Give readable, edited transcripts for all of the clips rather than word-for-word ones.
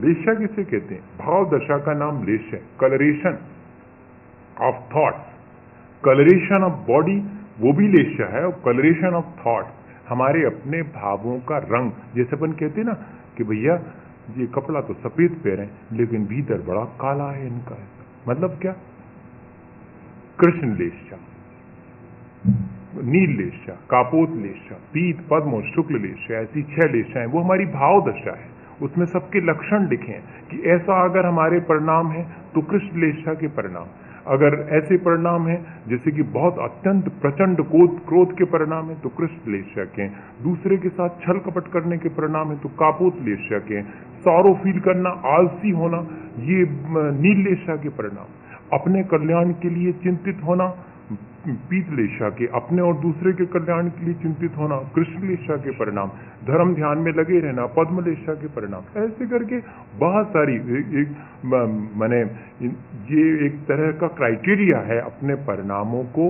लेशा किसे कहते हैं? भाव दशा का नाम लेश है। Colouration of thoughts, colouration of body वो भी लेशा है, और कलरेशन ऑफ थॉट हमारे अपने भावों का रंग। जैसे अपन कहते हैं ना कि भैया ये कपड़ा तो सफेद पहने लेकिन भीतर बड़ा काला है इनका, मतलब क्या? कृष्ण लेशा, नील लेशा, कापोत लेशा, पीत, पद्म और शुक्ल लेशा, ऐसी 6 लेशाएं, वो हमारी भाव दशा है। उसमें सबके लक्षण लिखे हैं कि ऐसा अगर हमारे परिणाम है तो कृष्ण लेशा के परिणाम, अगर ऐसे परिणाम है जैसे कि बहुत अत्यंत प्रचंड क्रोध के परिणाम है तो कृष्ण लेशा के, दूसरे के साथ छल कपट करने के परिणाम है तो कापोत लेशा के, सौरो फील करना, आलसी होना, ये नील लेशा के परिणाम, अपने कल्याण के लिए चिंतित होना पीत लेशा के, अपने और दूसरे के कल्याण के लिए चिंतित होना कृष्ण लेशा के परिणाम, धर्म ध्यान में लगे रहना पद्म लेशा के परिणाम। ऐसे करके बहुत सारी माने ये एक तरह का क्राइटेरिया है अपने परिणामों को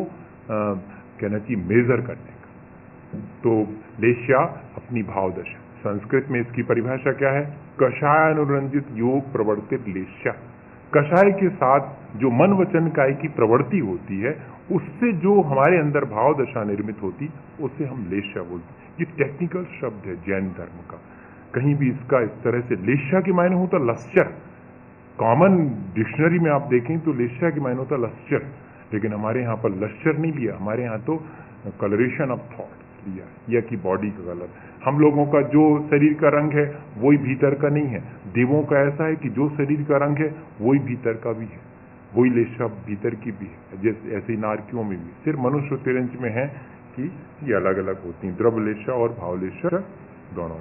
कहना चाहिए मेजर करने का। तो लेशा अपनी भाव दशा, संस्कृत में इसकी परिभाषा क्या है? कषाय अनुरंजित योग प्रवर्तित लेशा। कषाय के साथ जो मन वचन काय की प्रवृत्ति होती है उससे जो हमारे अंदर भाव दशा निर्मित होती उसे हम लेशा बोलते हैं। ये टेक्निकल शब्द है जैन धर्म का, कहीं भी इसका इस तरह से लेशा के मायने होता लश्चर, कॉमन डिक्शनरी में आप देखें तो लेशा के मायने होता लश्चर, लेकिन हमारे यहाँ पर लश्चर नहीं लिया, हमारे यहाँ तो कलरेशन ऑफ थॉट लिया, या कि बॉडी का कलर। हम लोगों का जो शरीर का रंग है वही भीतर का नहीं है, देवों का ऐसा है कि जो शरीर का रंग है वही भीतर का भी है, वही लेशा भीतर की भी है। जैसे ऐसे नारकियों में भी, सिर्फ मनुष्य तिरंज में है कि ये अलग अलग होती हैं, द्रव्य लेशा और भाव लेशा दोनों।